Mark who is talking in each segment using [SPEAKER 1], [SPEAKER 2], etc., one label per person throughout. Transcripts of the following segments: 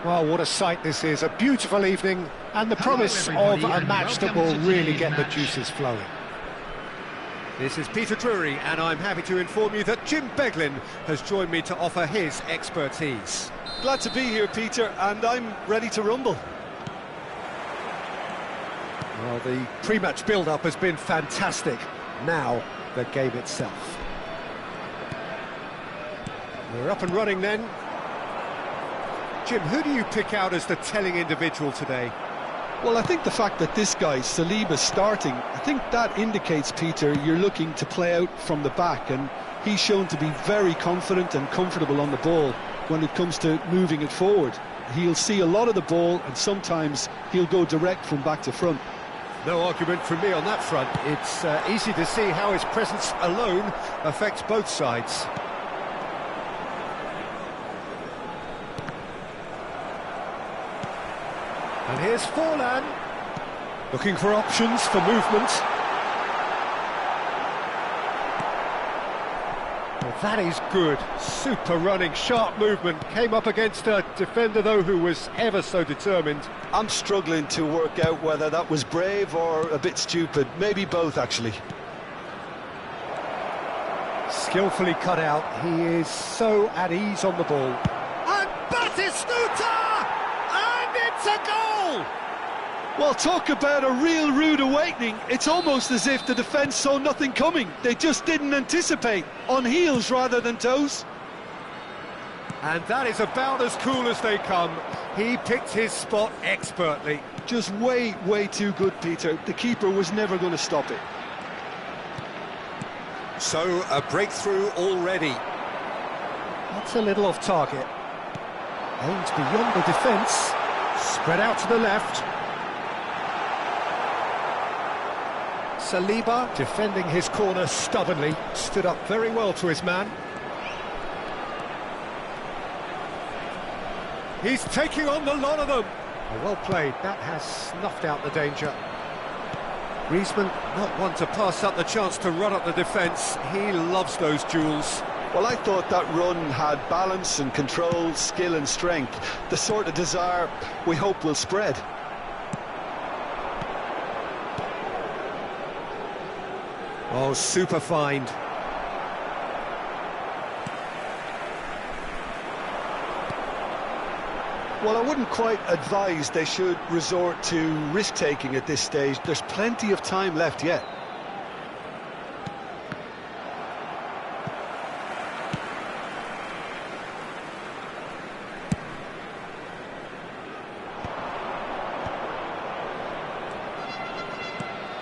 [SPEAKER 1] Well, what a sight this is, a beautiful evening and the promise of a match that will really get the juices flowing.
[SPEAKER 2] This is Peter Drury, and I'm happy to inform you that Jim Beglin has joined me to offer his expertise.
[SPEAKER 3] Glad to be here, Peter, and I'm ready to rumble.
[SPEAKER 1] Well, the pre-match build-up has been fantastic. Now, the game itself. We're up and running then. Jim, who do you pick out as the telling individual today?
[SPEAKER 3] Well, I think the fact that this guy, Saliba's starting, I think that indicates, Peter, you're looking to play out from the back, and he's shown to be very confident and comfortable on the ball when it comes to moving it forward. He'll see a lot of the ball, and sometimes he'll go direct from back to front.
[SPEAKER 2] No argument from me on that front. It's easy to see how his presence alone affects both sides. And here's Forlan, looking for options for movement. Well, that is good, super running, sharp movement. Came up against a defender, though, who was ever so determined.
[SPEAKER 3] I'm struggling to work out whether that was brave or a bit stupid. Maybe both, actually.
[SPEAKER 1] Skillfully cut out, he is so at ease on the ball.
[SPEAKER 2] And Batistuta! And it's a goal!
[SPEAKER 3] Well, talk about a real rude awakening. It's almost as if the defence saw nothing coming. They just didn't anticipate, on heels rather than toes.
[SPEAKER 2] And that is about as cool as they come. He picked his spot expertly.
[SPEAKER 3] Just way too good, Peter. The keeper was never going to stop it.
[SPEAKER 2] So, a breakthrough already.
[SPEAKER 1] That's a little off target. Aimed beyond the defence. Spread out to the left. Saliba defending his corner stubbornly. Stood up very well to his man.
[SPEAKER 2] He's taking on the lot of them.
[SPEAKER 1] Oh, well played. That has snuffed out the danger.
[SPEAKER 2] Griezmann, not one to pass up the chance to run up the defence. He loves those duels.
[SPEAKER 3] Well, I thought that run had balance and control, skill and strength. The sort of desire we hope will spread.
[SPEAKER 2] Oh, super find.
[SPEAKER 3] Well, I wouldn't quite advise they should resort to risk-taking at this stage. There's plenty of time left yet.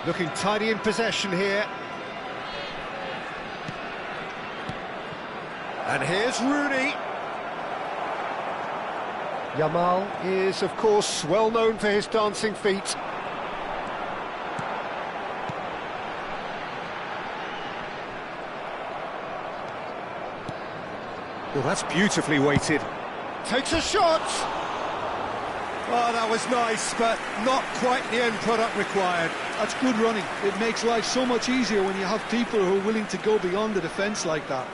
[SPEAKER 1] Looking tidy in possession here.
[SPEAKER 2] And here's Rooney.
[SPEAKER 1] Yamal is, of course, well known for his dancing feet.
[SPEAKER 2] Well, that's beautifully weighted. Takes a shot! Oh, that was nice, but not quite the end product required.
[SPEAKER 3] That's good running. It makes life so much easier when you have people who are willing to go beyond the defence like that.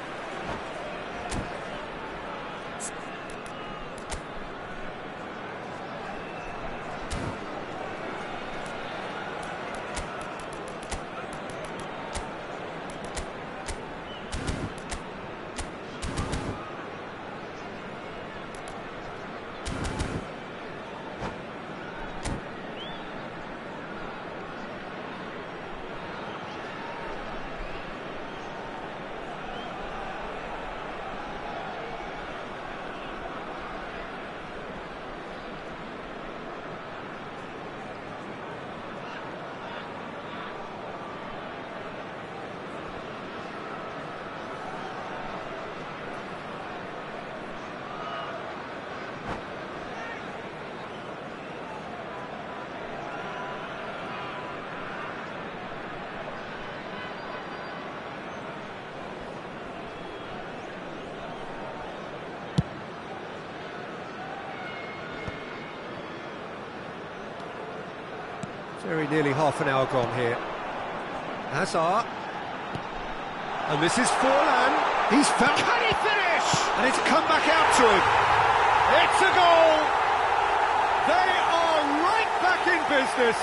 [SPEAKER 2] Very nearly half an hour gone here. Hazard. And this is Forlan. He's found... Can he finish? And it's come back out to him. It's a goal! They are right back in business.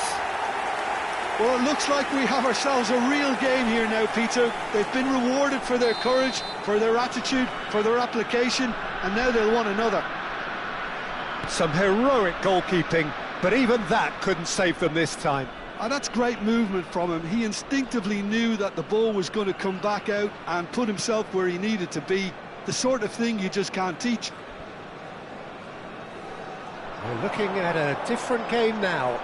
[SPEAKER 3] Well, it looks like we have ourselves a real game here now, Peter. They've been rewarded for their courage, for their attitude, for their application, and now they'll want another.
[SPEAKER 2] Some heroic goalkeeping, but even that couldn't save them this time.
[SPEAKER 3] And that's great movement from him. He instinctively knew that the ball was going to come back out and put himself where he needed to be. The sort of thing you just can't teach.
[SPEAKER 1] We're looking at a different game now.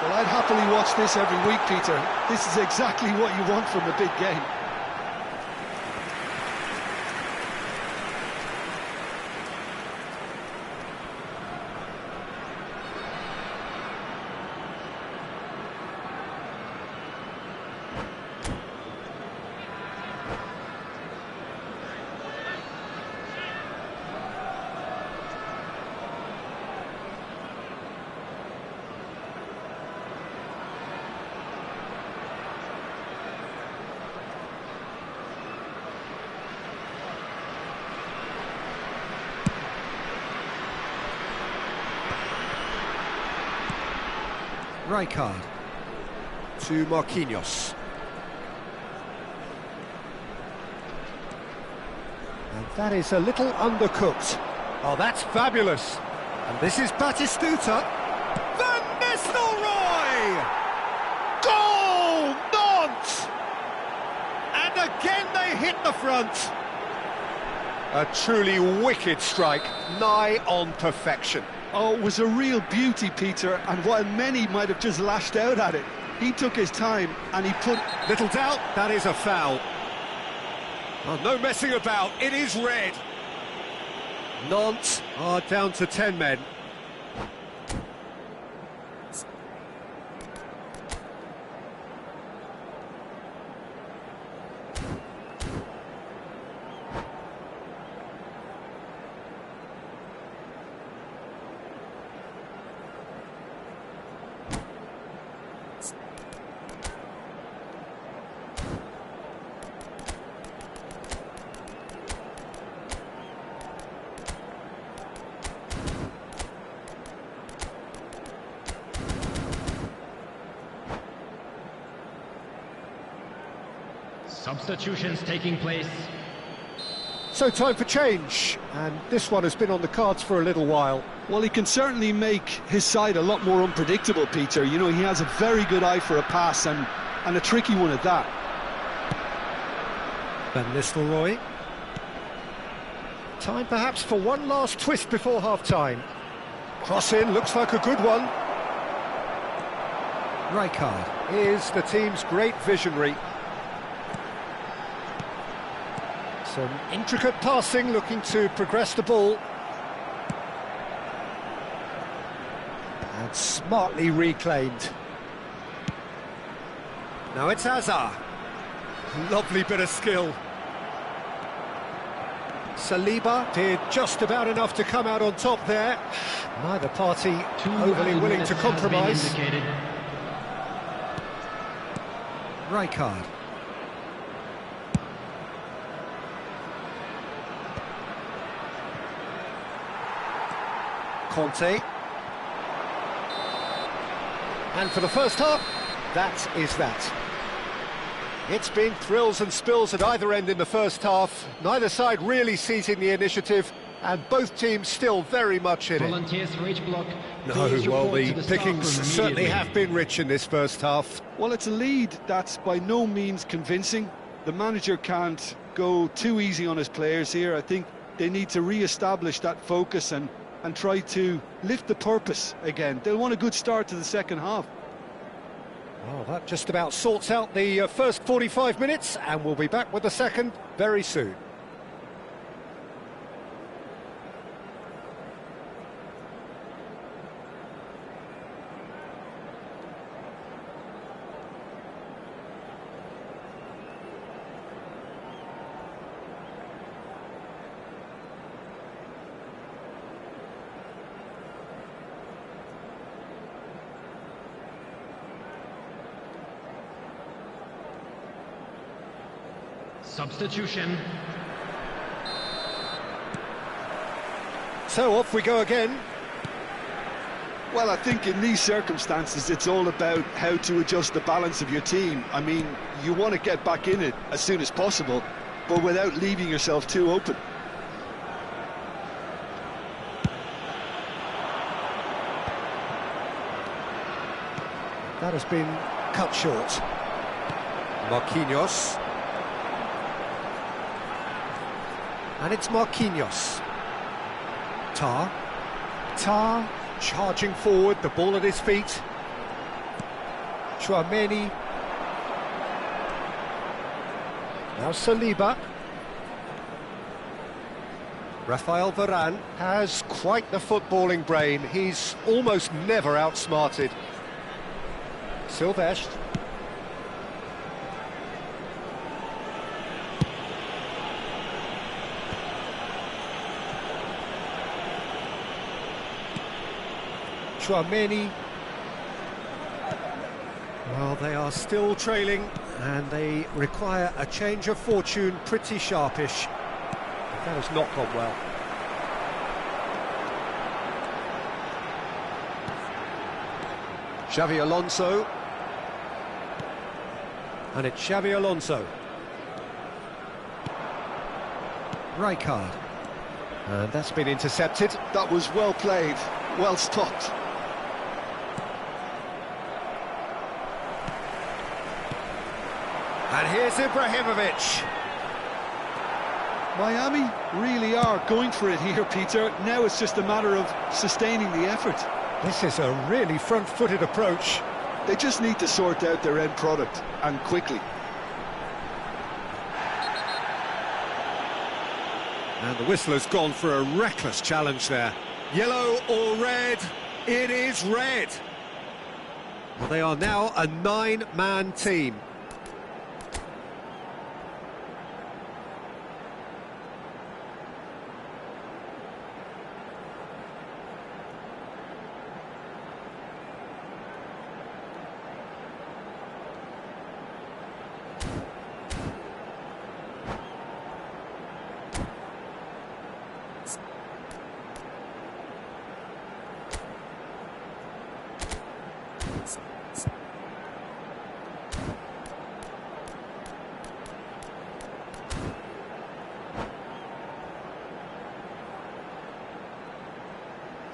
[SPEAKER 3] Well, I'd happily watch this every week, Peter. This is exactly what you want from a big game.
[SPEAKER 1] Rijkaard to Marquinhos. And that is a little undercooked.
[SPEAKER 2] Oh, that's fabulous.
[SPEAKER 1] And this is Batistuta.
[SPEAKER 2] Van Nistelrooy! Goal! Nantes! And again they hit the front. A truly wicked strike, nigh on perfection.
[SPEAKER 3] Oh, it was a real beauty, Peter, and while many might have just lashed out at it, he took his time and he put...
[SPEAKER 2] Little doubt, that is a foul. Oh, no messing about, it is red. Nantes are down to 10 men.
[SPEAKER 4] Substitutions taking place.
[SPEAKER 1] So time for change, and this one has been on the cards for a little while.
[SPEAKER 3] Well, he can certainly make his side a lot more unpredictable, Peter. You know, he has a very good eye for a pass, and a tricky one at that.
[SPEAKER 1] Van Nistelrooy. Time perhaps for one last twist before half-time.
[SPEAKER 2] Cross in, looks like a good one.
[SPEAKER 1] Rijkaard.
[SPEAKER 2] Is the team's great visionary.
[SPEAKER 1] Some intricate passing, looking to progress the ball. And smartly reclaimed.
[SPEAKER 2] Now it's Hazard. Lovely bit of skill.
[SPEAKER 1] Saliba did just about enough to come out on top there. Neither party overly willing to compromise. Rijkaard. Conte. And for the first half, that is that.
[SPEAKER 2] It's been thrills and spills at either end in the first half. Neither side really seizing the initiative, and both teams still very much in it.
[SPEAKER 4] Volunteers for each block.
[SPEAKER 2] No, well, the pickings certainly have been rich in this first half.
[SPEAKER 3] Well, it's a lead that's by no means convincing. The manager can't go too easy on his players here. I think they need to re-establish that focus and try to lift the purpose again. They'll want a good start to the second half.
[SPEAKER 1] Oh, that just about sorts out the first 45 minutes, and we'll be back with the second very soon.
[SPEAKER 4] Substitution.
[SPEAKER 1] So off we go again.
[SPEAKER 3] Well, I think in these circumstances, it's all about how to adjust the balance of your team. I mean, you want to get back in it as soon as possible, but without leaving yourself too open.
[SPEAKER 2] That has been cut short. Marquinhos. And it's Marquinhos. Tar charging forward, the ball at his feet. Chouameni. Now Saliba. Rafael Varane has quite the footballing brain. He's almost never outsmarted. Silvestre. Chouameni. Well, they are still trailing, and they require a change of fortune pretty sharpish. That has not gone well. Xavi Alonso. And it's Xavi Alonso. Rijkaard. And that's been intercepted.
[SPEAKER 3] That was well played, well stopped.
[SPEAKER 2] And here's Ibrahimovic.
[SPEAKER 3] Miami really are going for it here, Peter. Now it's just a matter of sustaining the effort.
[SPEAKER 2] This is a really front-footed approach.
[SPEAKER 3] They just need to sort out their end product, and quickly.
[SPEAKER 2] And the whistle has gone for a reckless challenge there. Yellow or red? It is red. Well, they are now a 9-man team.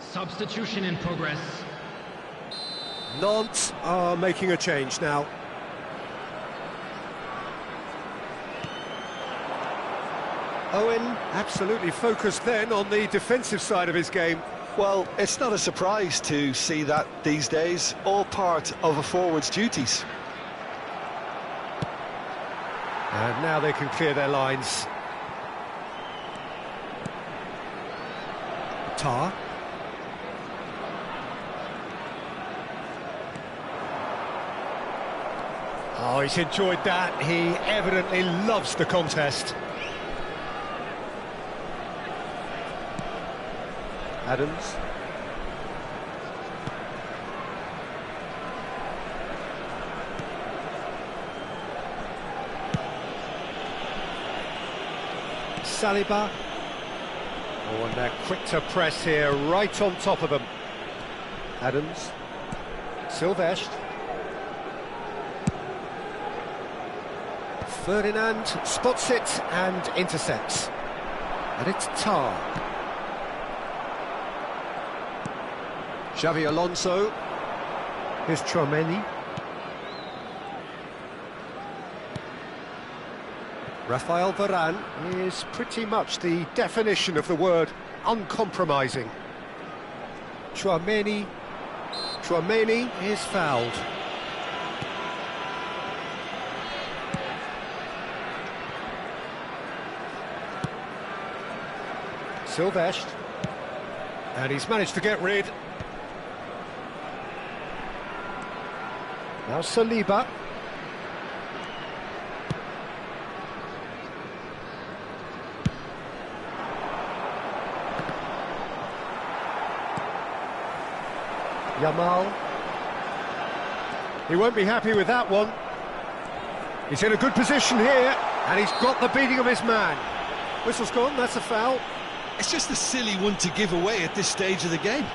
[SPEAKER 4] Substitution in progress.
[SPEAKER 2] Nantes are making a change now. Owen absolutely focused then on the defensive side of his game.
[SPEAKER 3] Well, it's not a surprise to see that these days, all part of a forward's duties.
[SPEAKER 2] And now they can clear their lines. Tar. Oh, he's enjoyed that. He evidently loves the contest. Adams. Saliba. Oh, and they're quick to press here, right on top of them. Adams. Silvestre. Ferdinand spots it and intercepts. And it's Tar. Xavi Alonso. Here's Chouameni. Rafael Varane is pretty much the definition of the word uncompromising. Chouameni is fouled. Silvestre. And he's managed to get rid. Now Saliba. Yamal. He won't be happy with that one. He's in a good position here, and he's got the beating of his man. Whistle's gone, that's a foul.
[SPEAKER 3] It's just a silly one to give away at this stage of the game.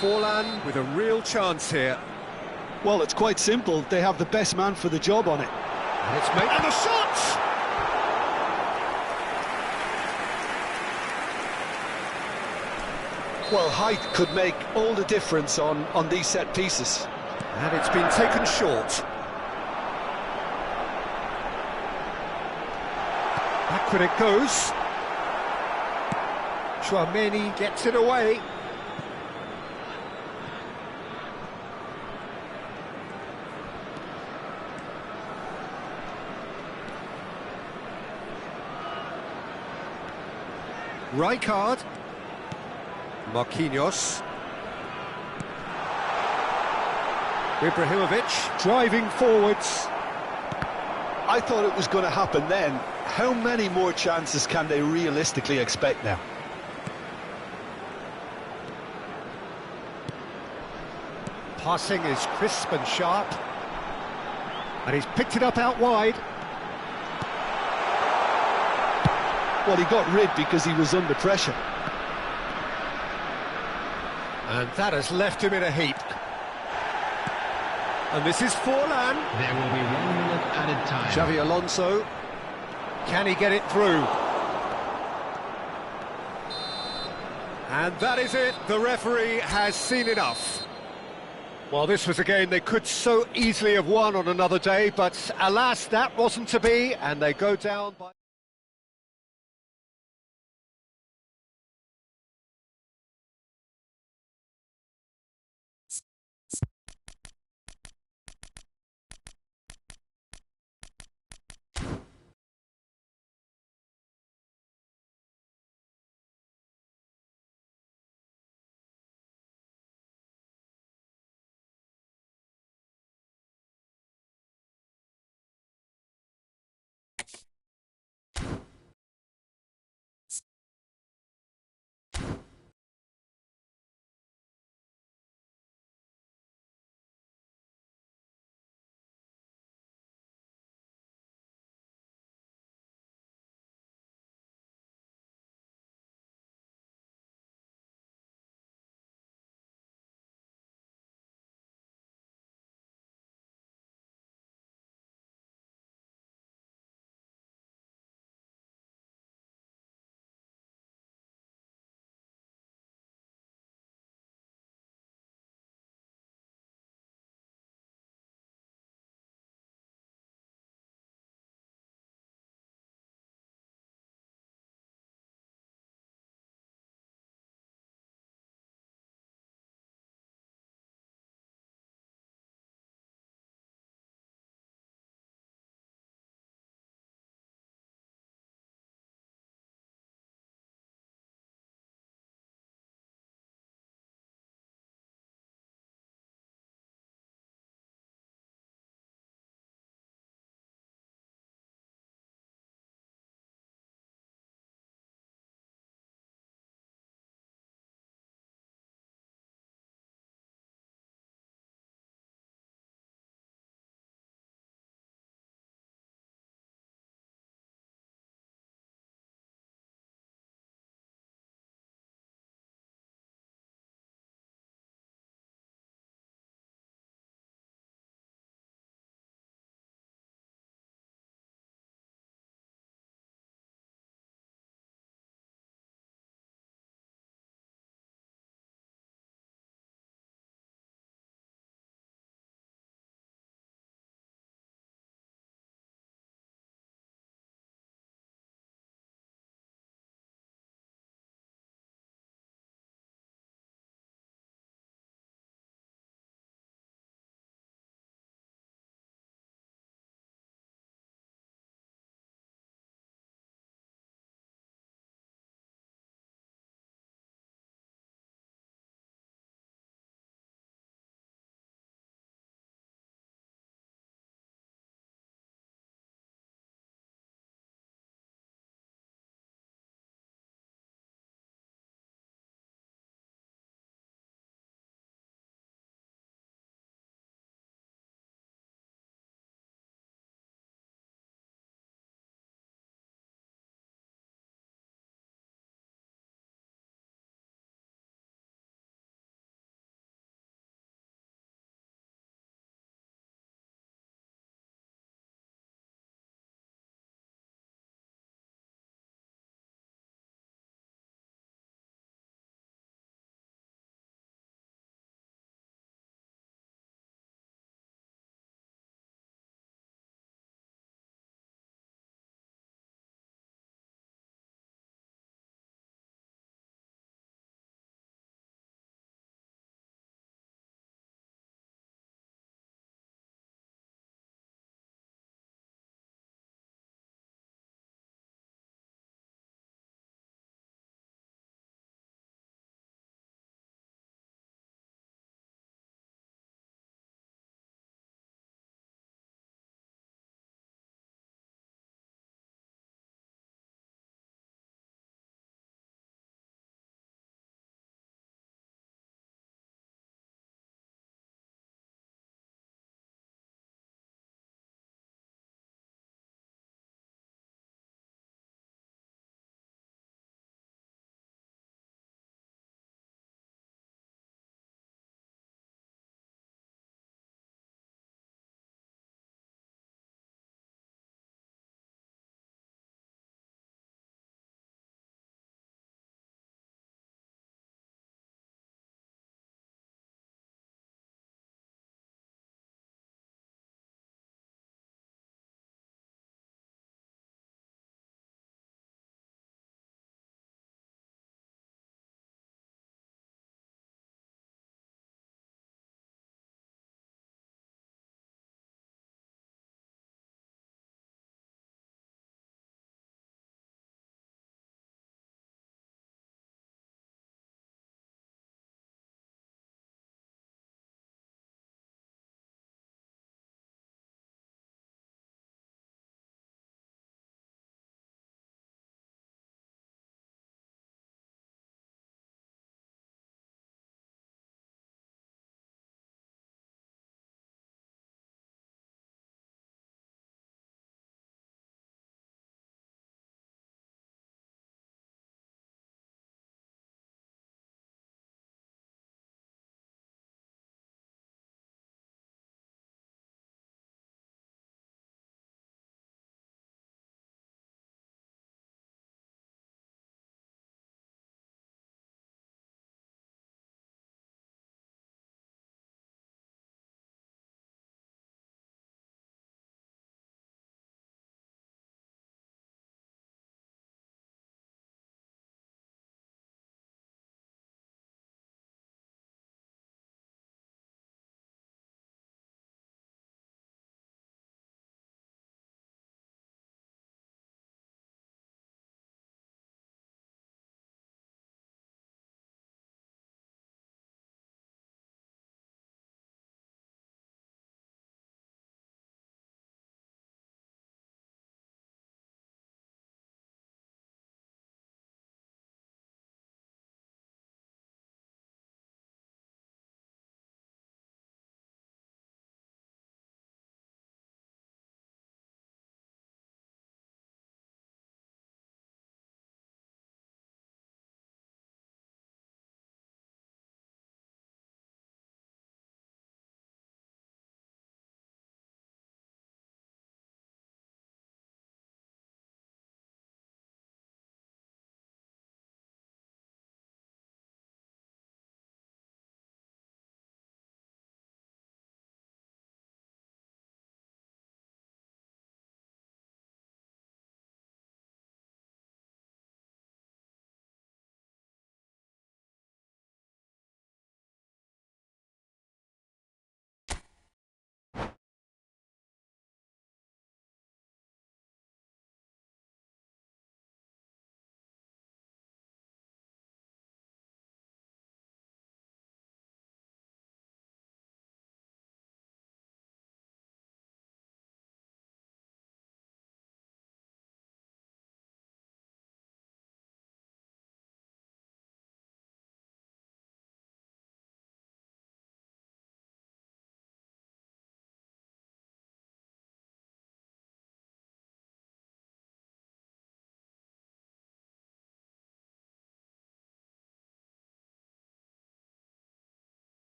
[SPEAKER 2] Forlan with a real chance here.
[SPEAKER 3] Well, it's quite simple. They have the best man for the job on it.
[SPEAKER 2] And it's made... And the shot!
[SPEAKER 3] Well, height could make all the difference on these set pieces.
[SPEAKER 2] And it's been taken short. Backward it goes. Chouameni gets it away. Rijkaard. Marquinhos. Ibrahimovic driving forwards.
[SPEAKER 3] I thought it was going to happen then. How many more chances can they realistically expect now?
[SPEAKER 2] Passing is crisp and sharp. And he's picked it up out wide.
[SPEAKER 3] Well, he got rid because he was under pressure.
[SPEAKER 2] And that has left him in a heap. And this is Forlan.
[SPEAKER 4] There will be 1 minute added time.
[SPEAKER 2] Xavi Alonso. Can he get it through? And that is it. The referee has seen enough. Well, this was a game they could so easily have won on another day, but alas, that wasn't to be, and they go down by...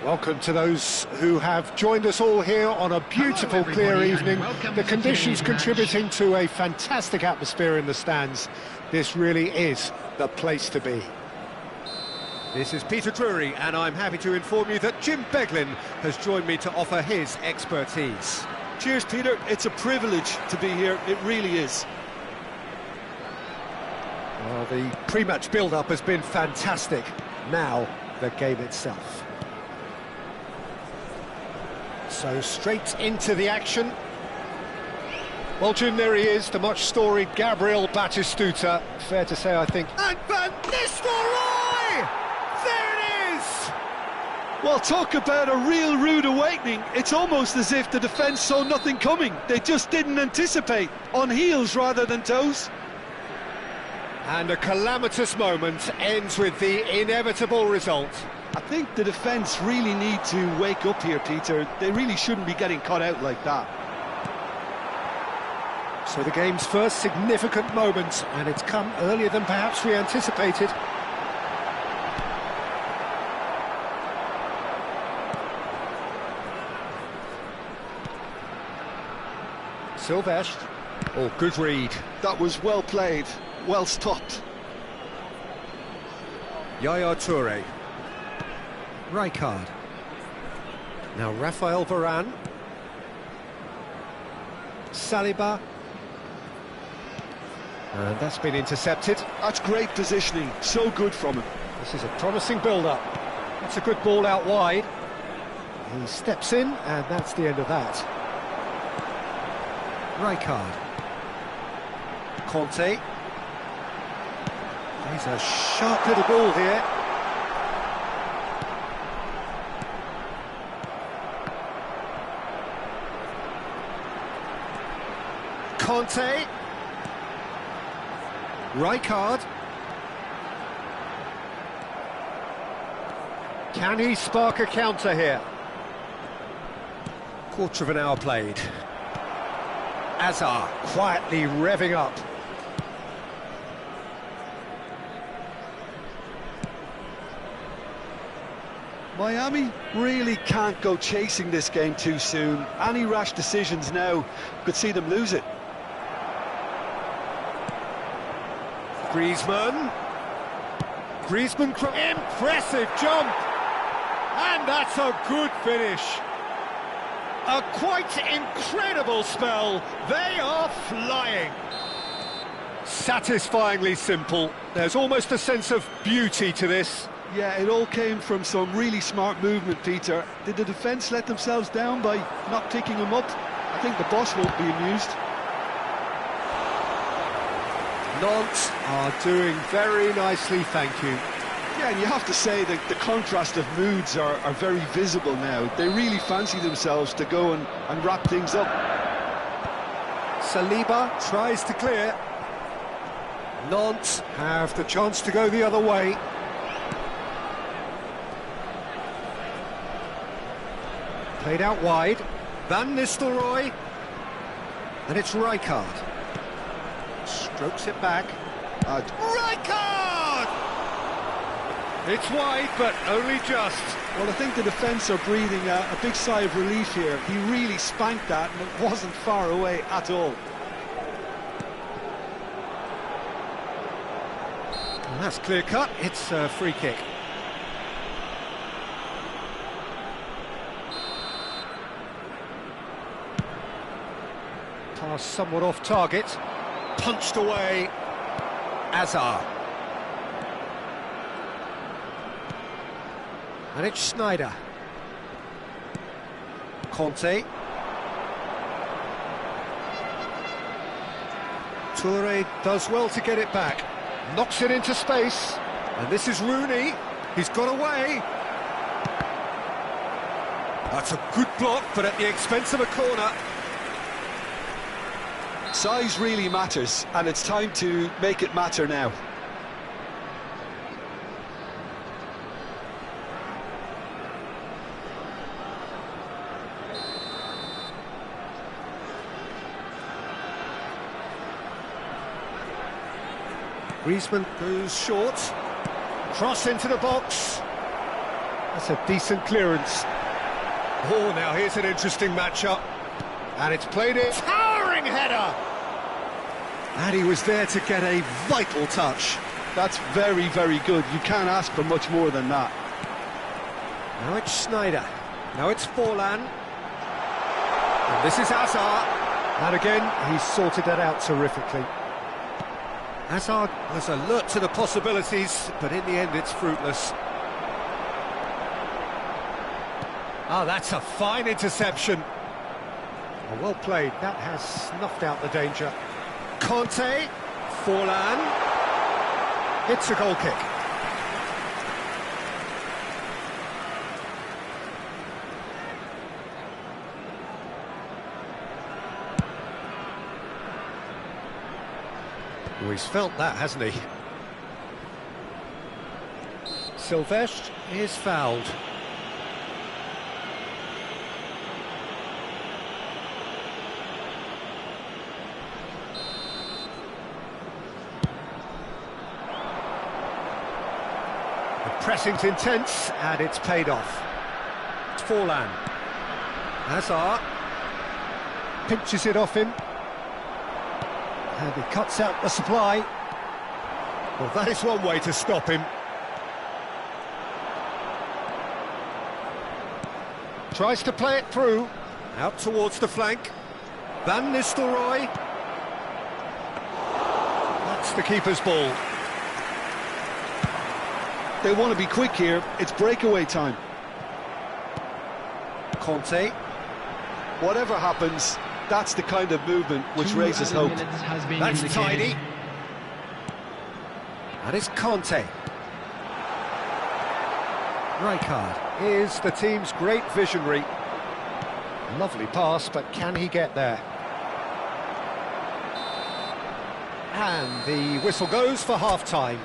[SPEAKER 2] Welcome to those who have joined us all here on a beautiful, clear evening. The conditions contributing to a fantastic atmosphere in the stands. This really is the place to be. This is Peter Drury, and I'm happy to inform you that Jim Beglin has joined me to offer his expertise.
[SPEAKER 3] Cheers, Peter. It's a privilege to be here. It really is.
[SPEAKER 2] Well, the pre-match build-up has been fantastic. Now, the game itself. So straight into the action. Well, Jim, there he is, the much-storied Gabriel Batistuta. Fair to say, I think. And Van Nistelrooy! There it is!
[SPEAKER 3] Well, talk about a real rude awakening. It's almost as if the defence saw nothing coming. They just didn't anticipate. On heels rather than toes.
[SPEAKER 2] And a calamitous moment ends with the inevitable result.
[SPEAKER 3] I think the defence really need to wake up here, Peter. They really shouldn't be getting caught out like that.
[SPEAKER 2] So the game's first significant moment, and it's come earlier than perhaps we anticipated. Silvestre. Oh, good read.
[SPEAKER 3] That was well played, well stopped.
[SPEAKER 2] Yaya Toure. Rijkaard. Now Raphael Varane. Saliba. And that's been intercepted.
[SPEAKER 3] That's great positioning, so good from him.
[SPEAKER 2] This is a promising build-up. That's a good ball out wide. He steps in, and that's the end of that. Rijkaard. Conte. He's a sharp little ball here. Conte. Rijkaard. Can he spark a counter here? Quarter of an hour played. Azar quietly revving up.
[SPEAKER 3] Miami really can't go chasing this game too soon. Any rash decisions now could see them lose it.
[SPEAKER 2] Griezmann. Impressive jump! And that's a good finish. A quite incredible spell. They are flying. Satisfyingly simple. There's almost a sense of beauty to this.
[SPEAKER 3] Yeah, it all came from some really smart movement, Peter. Did the defence let themselves down by not picking him up? I think the boss won't be amused.
[SPEAKER 2] Nantes are doing very nicely, thank you.
[SPEAKER 3] Yeah, and you have to say that the contrast of moods are very visible now. They really fancy themselves to go and wrap things up.
[SPEAKER 2] Saliba tries to clear. Nantes have the chance to go the other way. Played out wide. Van Nistelrooy. And it's Rijkaard. Strokes it back. Rijkaard! It's wide, but only just.
[SPEAKER 3] Well, I think the defence are breathing a big sigh of relief here. He really spanked that, and it wasn't far away at all.
[SPEAKER 2] And that's clear cut. It's a free kick. Pass somewhat off target. Punched away. Azar. And it's Schneider. Conte. Toure does well to get it back. Knocks it into space. And this is Rooney. He's got away. That's a good block, but at the expense of a corner.
[SPEAKER 3] Size really matters, and it's time to make it matter now.
[SPEAKER 2] Griezmann goes short. Cross into the box. That's a decent clearance. Oh, now here's an interesting matchup. And it's played it. Towering header! And he was there to get a vital touch.
[SPEAKER 3] That's very, very good. You can't ask for much more than that.
[SPEAKER 2] Now it's Schneider. Now it's Forlan. And this is Hazard. And again, he's sorted that out terrifically. Hazard was alert to the possibilities, but in the end it's fruitless. Oh, that's a fine interception. Oh, well played. That has snuffed out the danger. Conte, Forlan. It's a goal kick. Oh, he's felt that, hasn't he? Silvestre is fouled. The pressing's intense, and it's paid off. It's Forlan. Hazard pinches it off him. And he cuts out the supply. Well, that is one way to stop him. Tries to play it through. Out towards the flank. Van Nistelrooy. That's the keeper's ball.
[SPEAKER 3] They want to be quick here. It's breakaway time.
[SPEAKER 2] Conte.
[SPEAKER 3] Whatever happens, that's the kind of movement which raises hope.
[SPEAKER 2] That's tidy. That is Conte. Rijkaard is the team's great visionary. Lovely pass, but can he get there? And the whistle goes for half-time.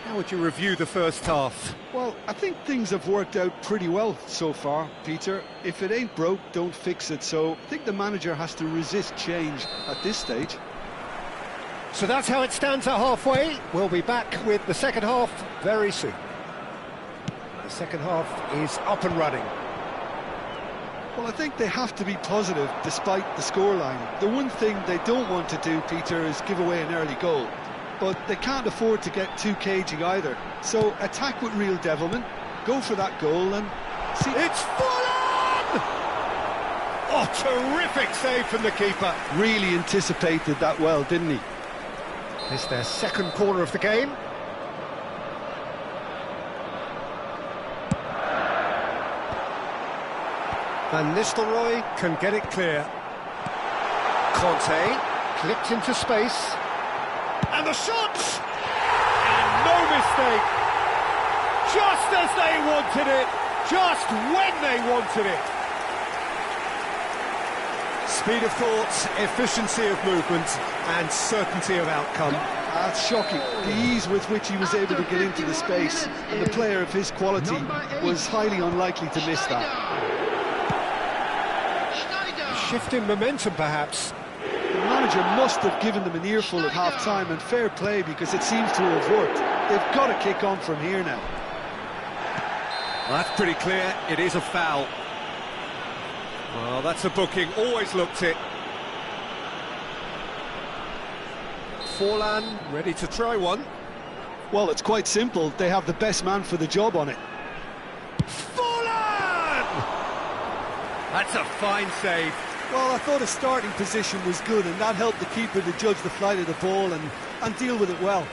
[SPEAKER 2] How would you review the first half?
[SPEAKER 3] Well, I think things have worked out pretty well so far, Peter. If it ain't broke, don't fix it. So I think the manager has to resist change at this stage.
[SPEAKER 2] So that's how it stands at halfway. We'll be back with the second half very soon. The second half is up and running.
[SPEAKER 3] Well, I think they have to be positive despite the scoreline. The one thing they don't want to do, Peter, is give away an early goal. But they can't afford to get too cagey either. So attack with real devilment, go for that goal and see...
[SPEAKER 2] It's Forlan! Oh, terrific save from the keeper.
[SPEAKER 3] Really anticipated that well, didn't he?
[SPEAKER 2] It's their second corner of the game. Van Nistelrooy can get it clear. Conte clipped into space. And the shot! And no mistake! Just as they wanted it, just when they wanted it. Speed of thought, efficiency of movement, and certainty of outcome.
[SPEAKER 3] That's shocking. The ease with which he was able to get into the space, and the player of his quality was highly unlikely to miss that.
[SPEAKER 2] Shift in momentum, perhaps.
[SPEAKER 3] The manager must have given them an earful at half-time, and fair play because it seems to have worked. They've got to kick on from here now.
[SPEAKER 2] Well, that's pretty clear. It is a foul. Well, that's a booking. Always looked it. Forlan ready to try one.
[SPEAKER 3] Well, it's quite simple. They have the best man for the job on it.
[SPEAKER 2] Forlan! That's a fine save.
[SPEAKER 3] Well, I thought his starting position was good, and that helped the keeper to judge the flight of the ball and deal with it well.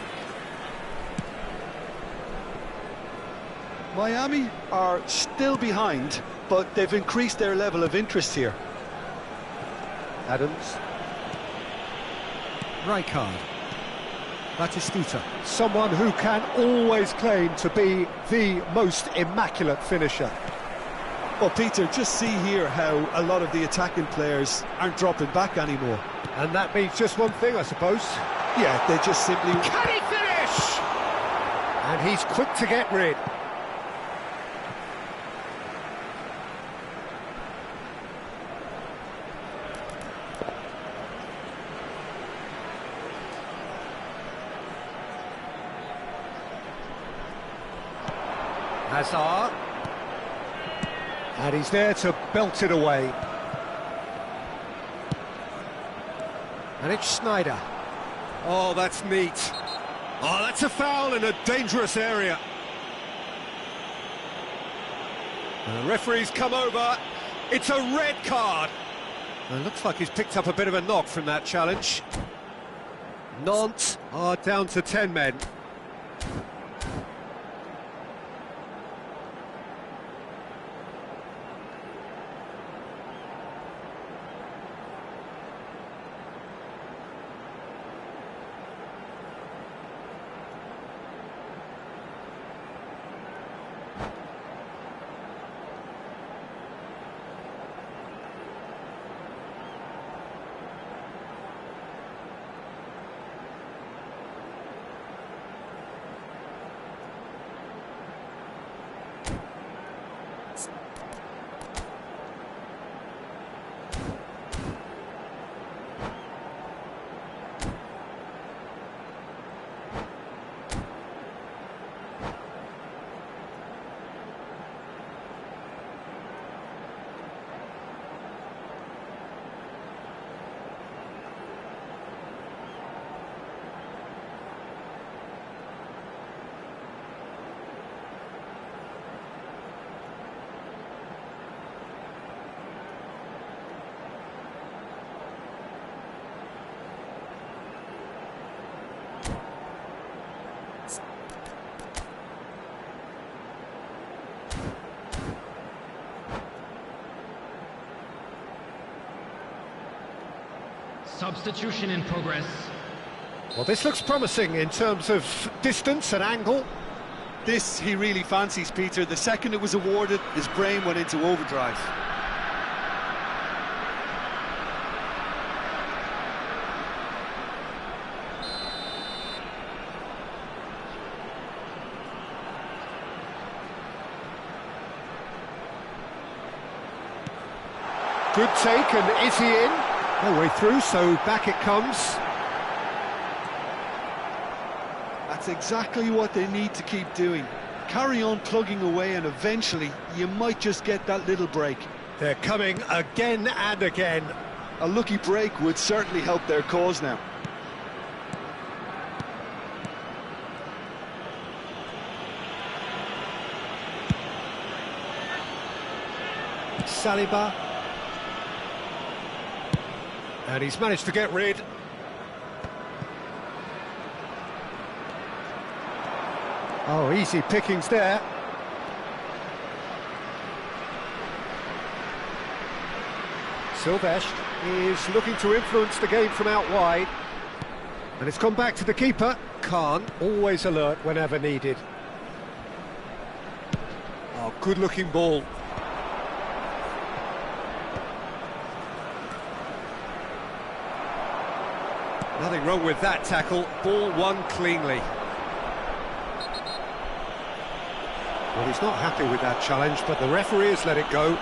[SPEAKER 3] Miami are still behind, but they've increased their level of interest here.
[SPEAKER 2] Adams. Rijkaard. Batistuta. Someone who can always claim to be the most immaculate finisher.
[SPEAKER 3] Well, Peter, just see here how a lot of the attacking players aren't dropping back anymore.
[SPEAKER 2] And that means just one thing, I suppose.
[SPEAKER 3] Yeah, they just simply...
[SPEAKER 2] Can he finish? And he's quick to get rid. Hazard. And he's there to belt it away. And it's Snyder. Oh, that's neat. Oh, that's a foul in a dangerous area. And the referee's come over. It's a red card. And it looks like he's picked up a bit of a knock from that challenge. Nantes are down to 10 men.
[SPEAKER 4] Substitution in progress.
[SPEAKER 2] Well, this looks promising in terms of distance and angle.
[SPEAKER 3] This he really fancies, Peter. The second it was awarded, his brain went into overdrive.
[SPEAKER 2] Good take, and is he in? No way through, so back it comes.
[SPEAKER 3] That's exactly what they need to keep doing. Carry on plugging away, and eventually you might just get that little break.
[SPEAKER 2] They're coming again and again.
[SPEAKER 3] A lucky break would certainly help their cause now.
[SPEAKER 2] Saliba. And he's managed to get rid. Oh, easy pickings there. Sylvestre is looking to influence the game from out wide. And it's gone back to the keeper. Khan, always alert whenever needed. Oh, good-looking ball. Nothing wrong with that tackle. Ball won cleanly. Well, he's not happy with that challenge, but the referee has let it go.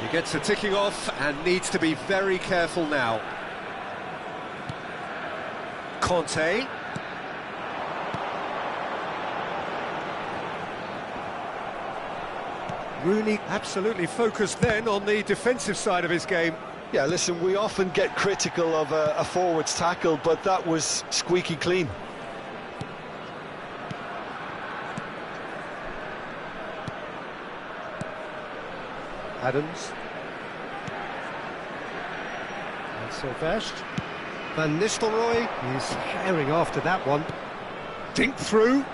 [SPEAKER 2] He gets a ticking off and needs to be very careful now. Conte. Rooney absolutely focused then on the defensive side of his game.
[SPEAKER 3] Yeah, listen, we often get critical of a forward's tackle, but that was squeaky clean.
[SPEAKER 2] Adams. And Sylvestre. Van Nistelrooy is herring after that one. Dink through.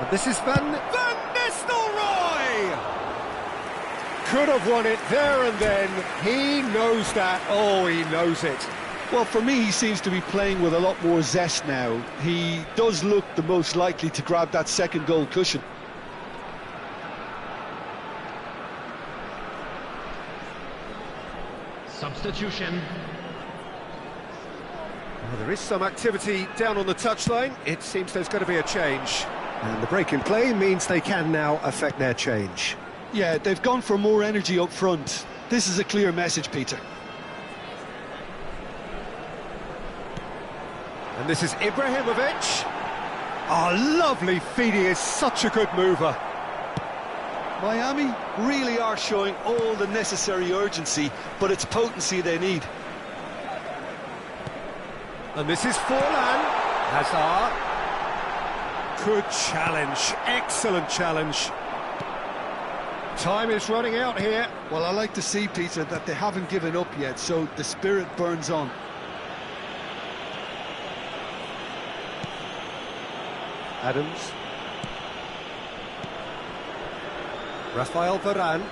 [SPEAKER 2] And this is Van Nistelrooy! Could have won it there and then. He knows that. Oh, he knows it.
[SPEAKER 3] Well, for me, he seems to be playing with a lot more zest now. He does look the most likely to grab that second goal cushion.
[SPEAKER 4] Substitution.
[SPEAKER 2] Well, there is some activity down on the touchline. It seems there's going to be a change. And the break in play means they can now affect their change.
[SPEAKER 3] Yeah, they've gone for more energy up front. This is a clear message, Peter.
[SPEAKER 2] And this is Ibrahimovic. Oh, lovely feed, he is such a good mover.
[SPEAKER 3] Miami really are showing all the necessary urgency, but it's potency they need.
[SPEAKER 2] And this is Forlan. Hazard. Good challenge, excellent challenge. Time is running out here.
[SPEAKER 3] Well, I like to see, Peter, that they haven't given up yet, so the spirit burns on.
[SPEAKER 2] Adams. Rafael Varane.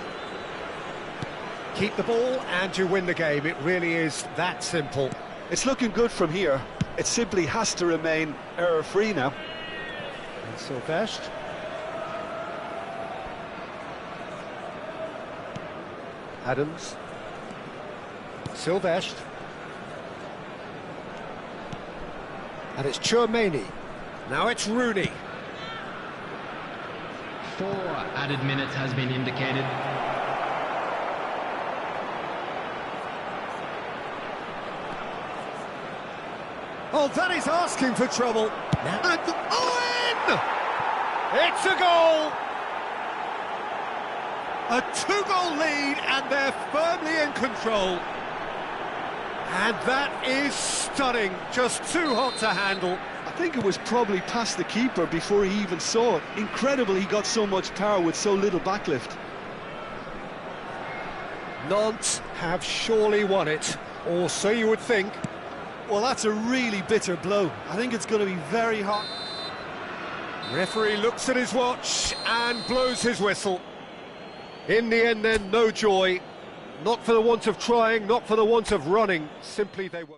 [SPEAKER 2] Keep the ball and you win the game. It really is that simple.
[SPEAKER 3] It's looking good from here. It simply has to remain error-free now.
[SPEAKER 2] And Sylvestre. Adams. Sylvestre. And it's Tchouaméni. Now it's Rooney.
[SPEAKER 4] 4 added minutes has been indicated.
[SPEAKER 2] Oh, that is asking for trouble. And Owen! It's a goal! A 2-goal lead, and they're firmly in control. And that is stunning, just too hot to handle.
[SPEAKER 3] I think it was probably past the keeper before he even saw it. Incredible he got so much power with so little backlift.
[SPEAKER 2] Nantes have surely won it, or so you would think.
[SPEAKER 3] Well, that's a really bitter blow. I think it's going to be very hard.
[SPEAKER 2] Referee looks at his watch and blows his whistle. In the end then, no joy. Not for the want of trying, not for the want of running, simply they were...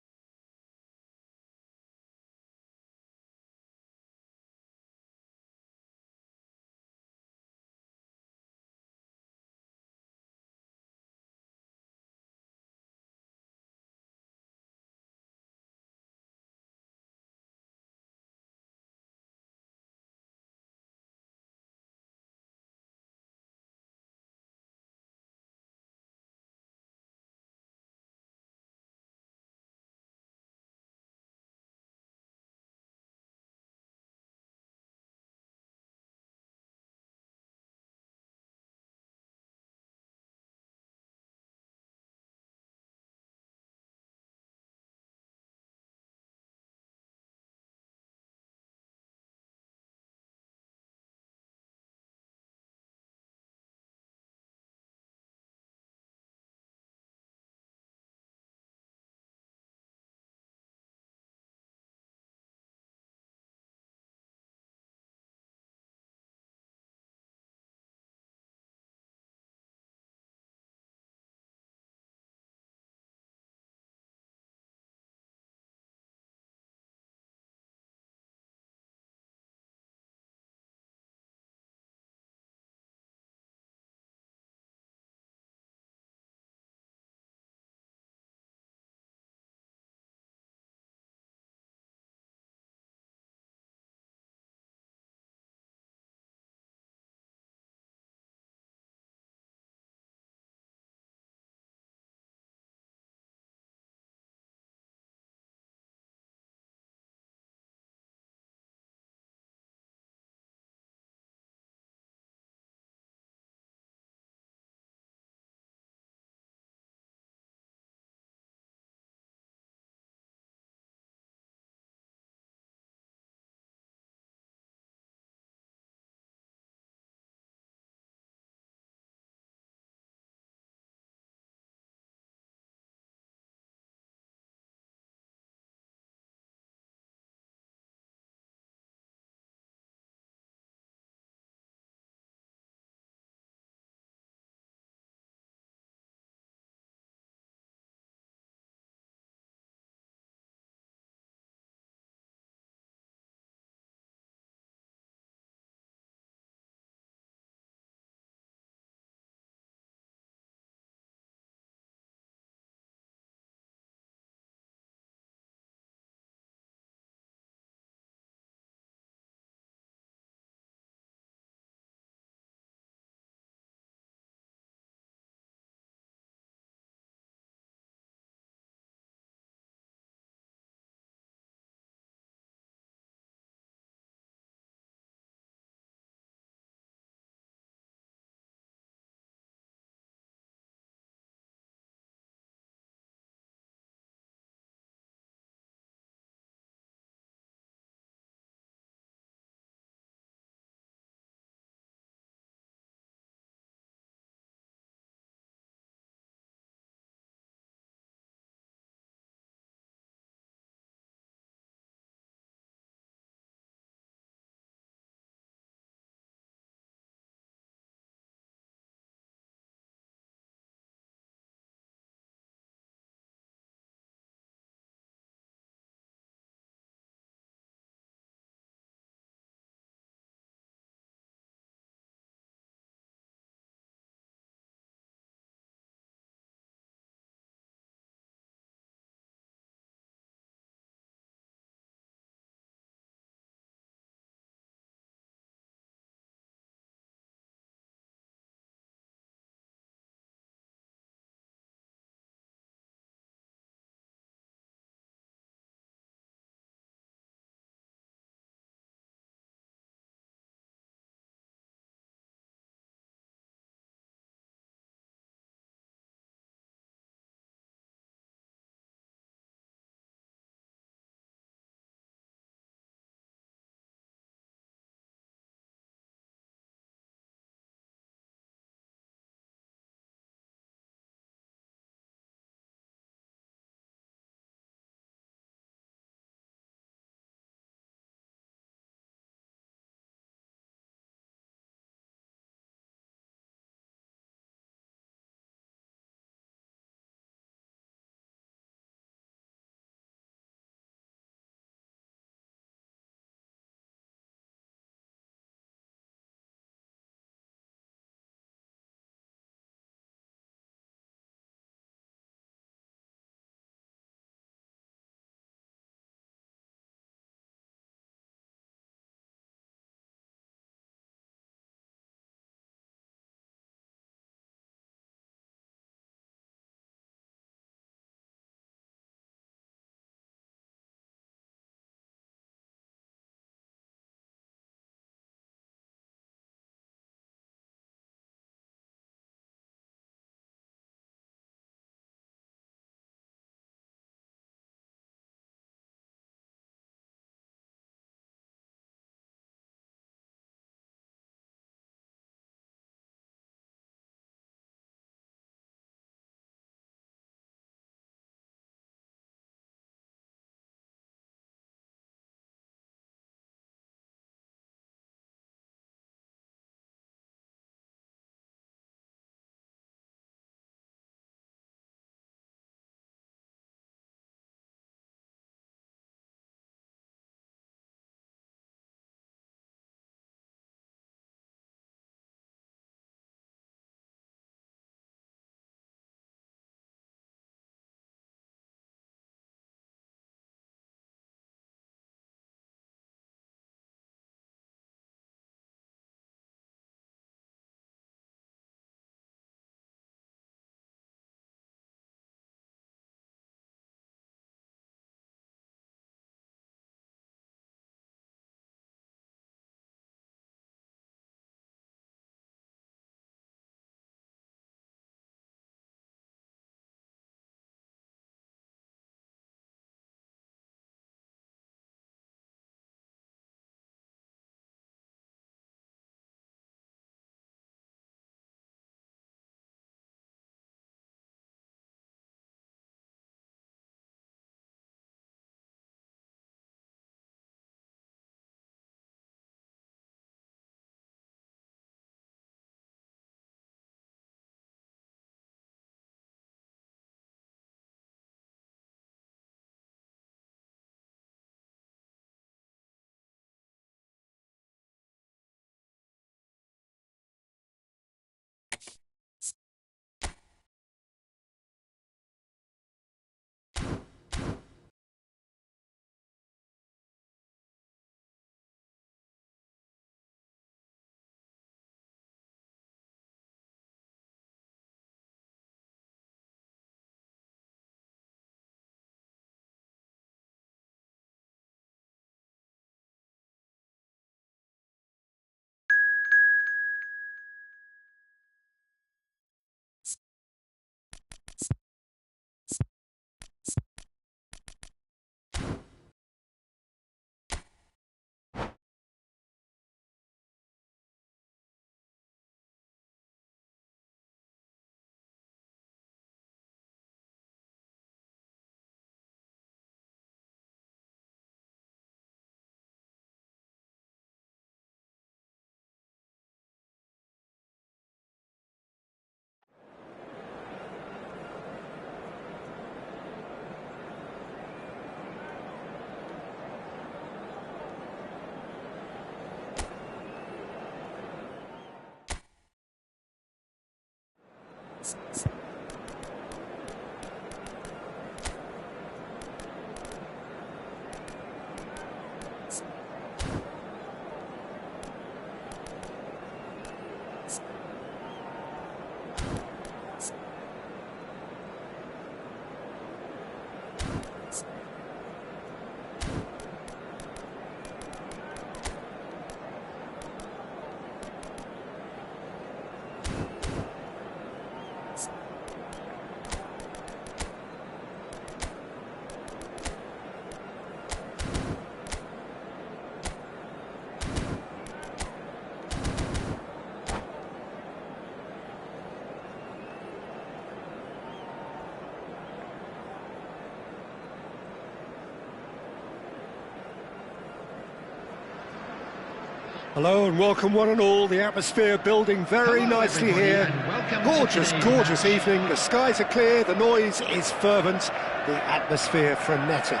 [SPEAKER 2] Hello and welcome one and all. The atmosphere building very
[SPEAKER 4] Hello,
[SPEAKER 2] nicely
[SPEAKER 4] everybody,
[SPEAKER 2] here.
[SPEAKER 4] and welcome to
[SPEAKER 2] Gorgeous,
[SPEAKER 4] today's
[SPEAKER 2] gorgeous
[SPEAKER 4] match.
[SPEAKER 2] evening. The skies are clear, the noise is fervent, the atmosphere frenetic.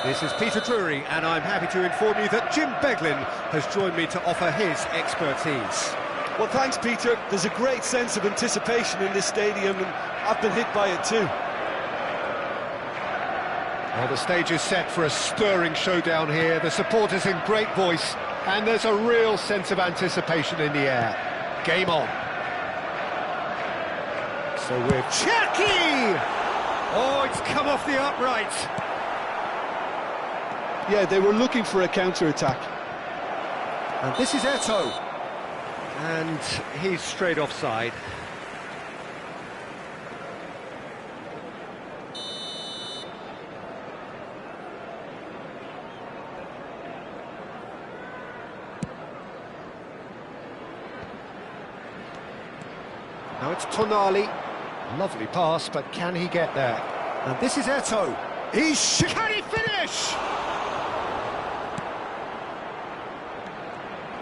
[SPEAKER 2] This is Peter Drury, and I'm happy to inform you that Jim Beglin has joined me to offer his expertise.
[SPEAKER 3] Well, thanks, Peter. There's a great sense of anticipation in this stadium, and I've been hit by it too.
[SPEAKER 2] Well, the stage is set for a stirring showdown here. The supporters in great voice, and there's a real sense of anticipation in the air. Game on. So we're Cherki! Oh, it's come off the upright.
[SPEAKER 3] Yeah, they were looking for a counter-attack.
[SPEAKER 2] And this is Eto'o. And he's straight offside. Now it's Tonali. Lovely pass, but can he get there? And this is Eto'o. Can he finish?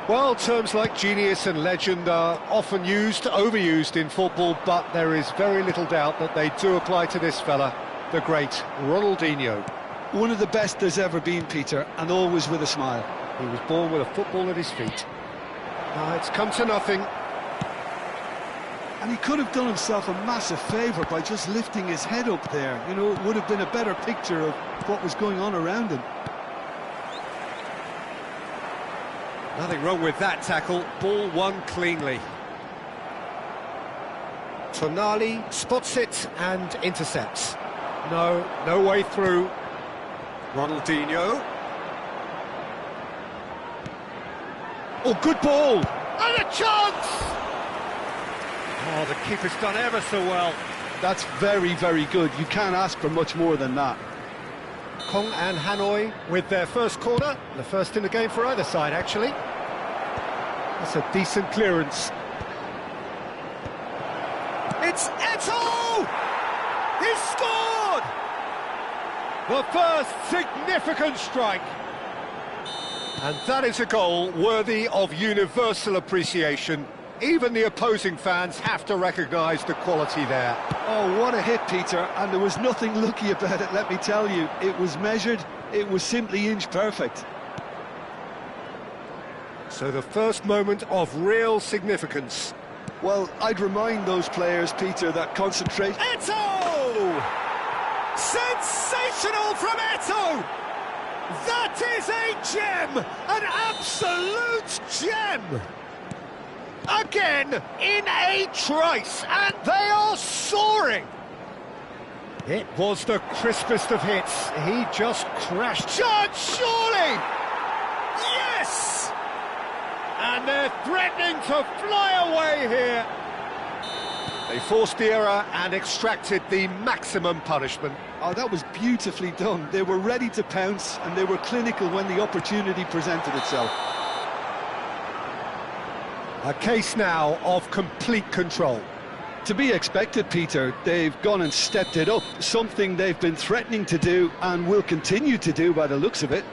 [SPEAKER 2] Well, terms like genius and legend are often used, overused in football, but there is very little doubt that they do apply to this fella, the great Ronaldinho.
[SPEAKER 3] One of the best there's ever been, Peter, and always with a smile.
[SPEAKER 2] He was born with a football at his feet. Now it's come to nothing.
[SPEAKER 3] And he could have done himself a massive favour by just lifting his head up there. You know, it would have been a better picture of what was going on around him.
[SPEAKER 2] Nothing wrong with that tackle, ball won cleanly. Tonali spots it and intercepts. No way through. Ronaldinho. Oh, good ball! And a chance! Oh, the keeper's done ever so well.
[SPEAKER 3] That's very, very good. You can't ask for much more than that.
[SPEAKER 2] Kong and Hanoi with their first corner. The first in the game for either side, actually. That's a decent clearance. It's Eto'o! He's scored! The first significant strike. And that is a goal worthy of universal appreciation. Even the opposing fans have to recognise the quality there.
[SPEAKER 3] Oh, what a hit, Peter, and there was nothing lucky about it, let me tell you. It was measured, it was simply inch perfect.
[SPEAKER 2] So the first moment of real significance.
[SPEAKER 3] Well, I'd remind those players, Peter, that concentrate...
[SPEAKER 2] Eto'o! Sensational from Eto'o! That is a gem! An absolute gem! Again, in a trice, and they are soaring! It was the crispest of hits. He just crashed. Chance, surely! Yes! And they're threatening to fly away here. They forced the error and extracted the maximum punishment.
[SPEAKER 3] Oh, that was beautifully done. They were ready to pounce, and they were clinical when the opportunity presented itself.
[SPEAKER 2] A case now of complete control.
[SPEAKER 3] To be expected, Peter. They've gone and stepped it up, something they've been threatening to do and will continue to do by the looks of it.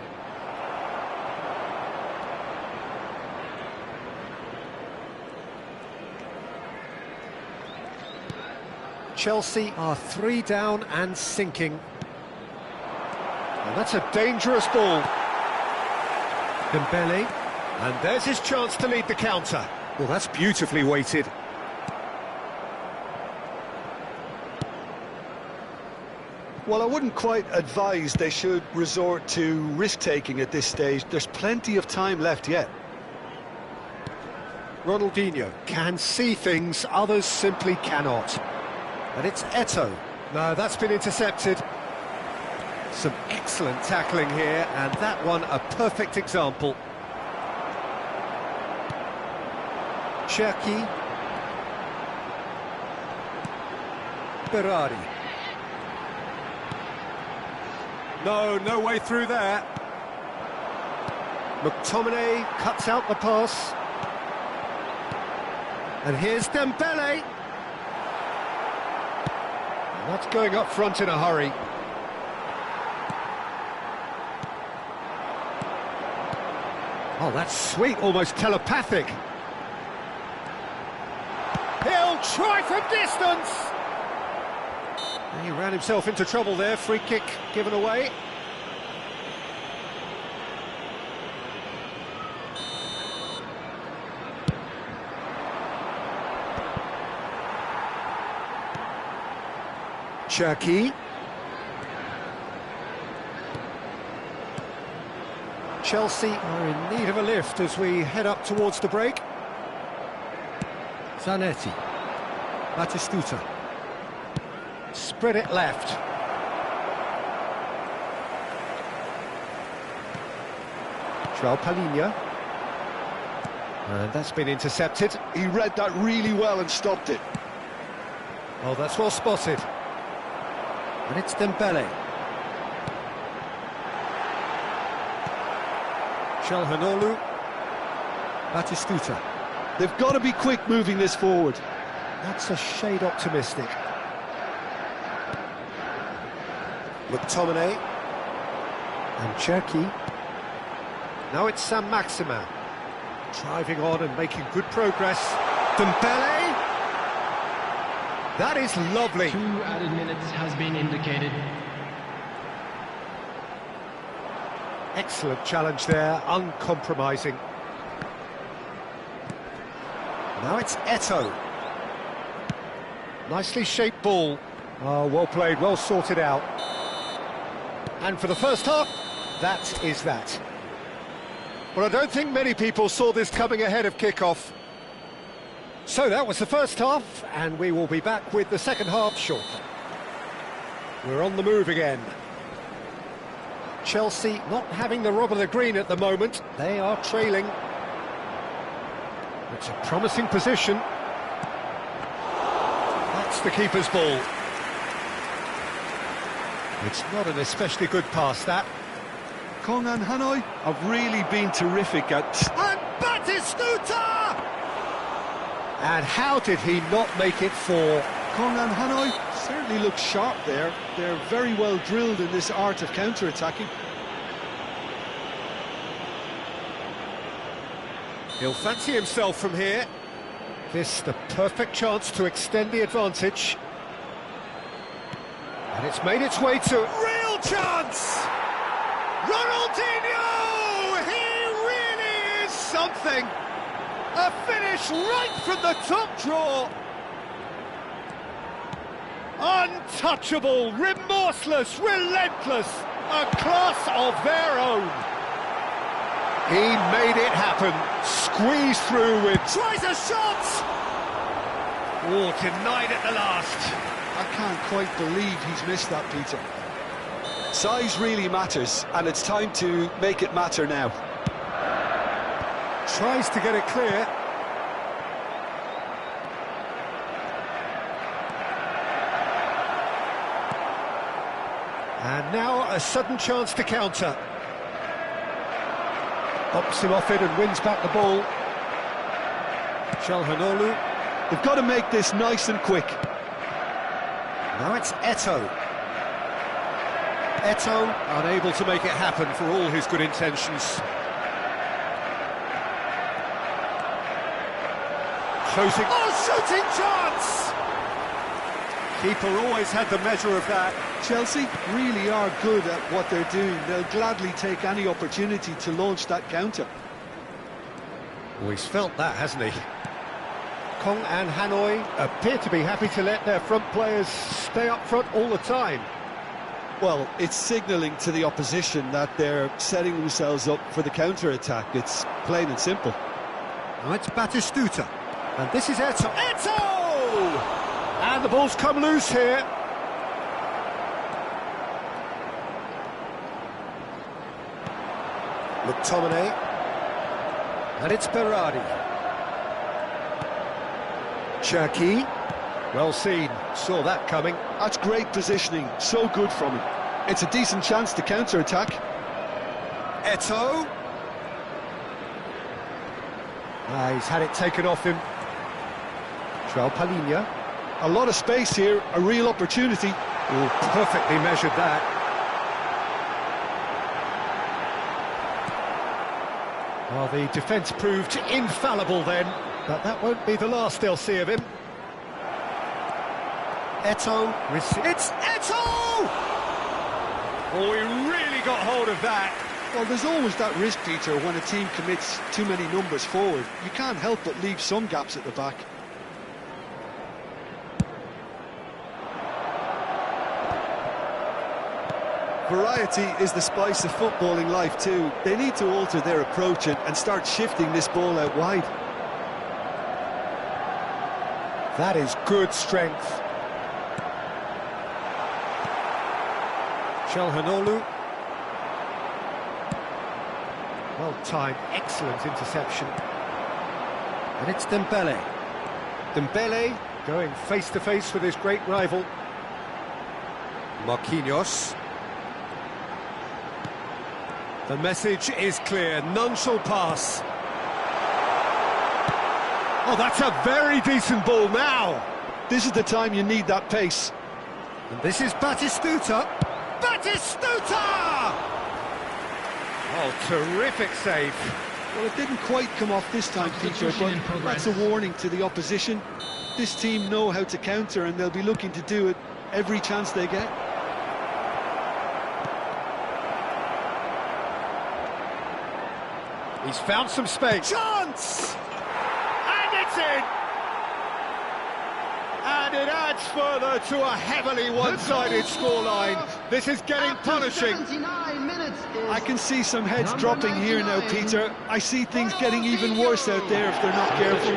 [SPEAKER 2] Chelsea are 3 down and sinking. And that's a dangerous ball. Dembele, and there's his chance to lead the counter. Well, that's beautifully weighted.
[SPEAKER 3] Well, I wouldn't quite advise they should resort to risk-taking at this stage. There's plenty of time left yet.
[SPEAKER 2] Ronaldinho can see things others simply cannot. And it's Eto'o. No, that's been intercepted. Some excellent tackling here, and that one a perfect example. Cherki. Berardi. No way through there. McTominay cuts out the pass. And here's Dembele. Not going up front in a hurry. Oh, that's sweet, almost telepathic. He'll try from distance! He ran himself into trouble there, free kick given away. Cherki. Chelsea are in need of a lift as we head up towards the break. Zanetti. Batistuta. Spread it left. João Palhinha. And that's been intercepted.
[SPEAKER 3] He read that really well and stopped it.
[SPEAKER 2] Oh, that's well spotted. And it's Dembele. Calhanoglu. Batistuta.
[SPEAKER 3] They've got to be quick moving this forward.
[SPEAKER 2] That's a shade optimistic. McTominay. And Cherki. Now it's Sam Maximin. Driving on and making good progress. Dembele. That is lovely.
[SPEAKER 4] 2 added minutes has been indicated.
[SPEAKER 2] Excellent challenge there, uncompromising. Now it's Eto'o. Nicely shaped ball. Oh, well played, well sorted out. And for the first half, that is that. Well, I don't think many people saw this coming ahead of kick-off. So that was the first half, and we will be back with the second half shortly. We're on the move again. Chelsea not having the rub of the green at the moment. They are trailing. It's a promising position. That's the keeper's ball. It's not an especially good pass, that.
[SPEAKER 3] Kong and Hanoi have really been terrific at...
[SPEAKER 2] And Batistuta! And how did he not make it four?
[SPEAKER 3] Kong and Hanoi certainly look sharp there. They're very well drilled in this art of counter-attacking.
[SPEAKER 2] He'll fancy himself from here. This the perfect chance to extend the advantage. And it's made its way to... Real chance! Ronaldinho! He really is something! A finish right from the top draw! Untouchable, remorseless, relentless, a class of their own. He made it happen, squeezed through with... Tries a shot! Oh, denied at the last.
[SPEAKER 3] I can't quite believe he's missed that, Peter. Size really matters, and it's time to make it matter now.
[SPEAKER 2] Tries to get it clear. And now a sudden chance to counter. Bops him off it and wins back the ball. Calhanoglu.
[SPEAKER 3] They've got to make this nice and quick.
[SPEAKER 2] Now it's Eto'o. Eto'o unable to make it happen for all his good intentions. Closing. Oh, shooting chance! Keeper always had the measure of that.
[SPEAKER 3] Chelsea really are good at what they're doing. They'll gladly take any opportunity to launch that counter.
[SPEAKER 2] Well, he's felt that, hasn't he? Kong and Hanoi appear to be happy to let their front players stay up front all the time.
[SPEAKER 3] Well, it's signalling to the opposition that they're setting themselves up for the counter-attack. It's plain and simple.
[SPEAKER 2] Now it's Batistuta. And this is Eto'o. Eto'o! And the ball's come loose here. McTominay. And it's Berardi. Cherki. Well seen. Saw that coming.
[SPEAKER 3] That's great positioning. So good from him. It's a decent chance to counter-attack.
[SPEAKER 2] Eto'o. He's had it taken off him. João Palhinha.
[SPEAKER 3] A lot of space here, a real opportunity.
[SPEAKER 2] Oh, perfectly measured that. Well, the defence proved infallible then, but that won't be the last they'll see of him.
[SPEAKER 1] Eto'o.
[SPEAKER 2] It's Eto'o! Oh, he really got hold of that.
[SPEAKER 3] Well, there's always that risk, Peter, when a team commits too many numbers forward. You can't help but leave some gaps at the back. Variety is the spice of footballing life too. They need to alter their approach and start shifting this ball out wide.
[SPEAKER 2] That is good strength. Çalhanoğlu. Well timed, excellent interception.
[SPEAKER 1] And it's Dembele.
[SPEAKER 2] Dembele going face to face with his great rival. Marquinhos. The message is clear, none shall pass. Oh, that's a very decent ball now.
[SPEAKER 3] This is the time you need that pace.
[SPEAKER 2] And this is Batistuta. Batistuta! Oh, terrific save.
[SPEAKER 3] Well, it didn't quite come off this time, Peter, but that's a warning to the opposition. This team know how to counter, and they'll be looking to do it every chance they get.
[SPEAKER 2] He's found some space. Chance! And it's in! And it adds further to a heavily one-sided scoreline. This is getting punishing.
[SPEAKER 3] I can see some heads dropping here now, Peter. I see things getting even worse out there if they're not careful.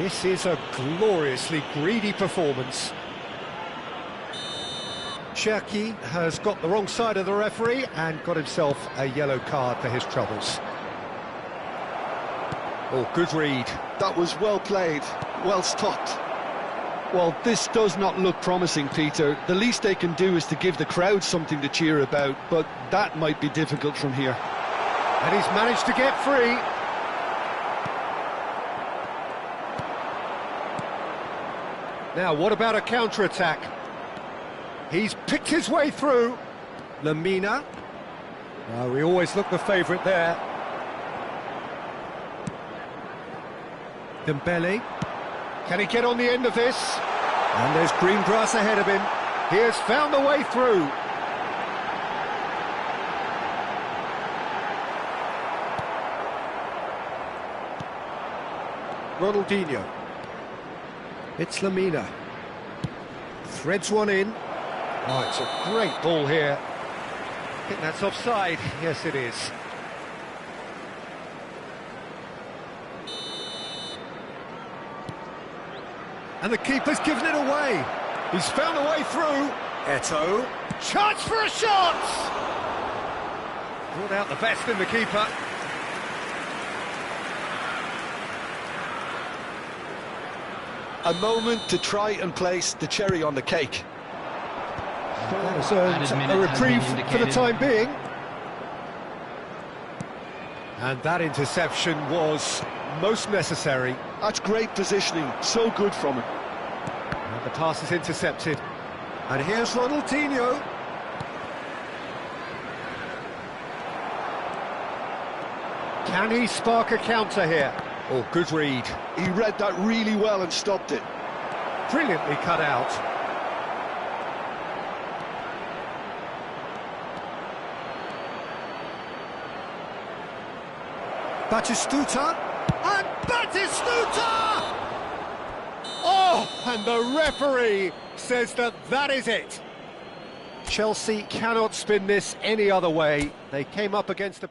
[SPEAKER 2] This is a gloriously greedy performance. Cherki has got the wrong side of the referee and got himself a yellow card for his troubles. Oh, good read.
[SPEAKER 3] That was well played, well stopped. Well, this does not look promising, Peter. The least they can do is to give the crowd something to cheer about, but that might be difficult from here.
[SPEAKER 2] And he's managed to get free. Now, what about a counter-attack? He's picked his way through. Lamina. We always look the favourite there. Dembele. Can he get on the end of this? And there's green grass ahead of him. He has found the way through. Ronaldinho. It's Lamina. Threads one in. Oh, it's a great ball here. I think that's offside. Yes, it is. And the keeper's given it away. He's found a way through. Eto'o. Chance for a shot! Brought out the best in the keeper.
[SPEAKER 3] A moment to try and place the cherry on the cake.
[SPEAKER 2] That has earned a reprieve for the time being. And that interception was most necessary.
[SPEAKER 3] That's great positioning, so good from him.
[SPEAKER 2] And the pass is intercepted. And here's Ronaldinho. Can he spark a counter here? Oh, good read.
[SPEAKER 3] He read that really well and stopped it.
[SPEAKER 2] Brilliantly cut out. Batistuta, and Batistuta! Oh, and the referee says that that is it. Chelsea cannot spin this any other way. They came up against a...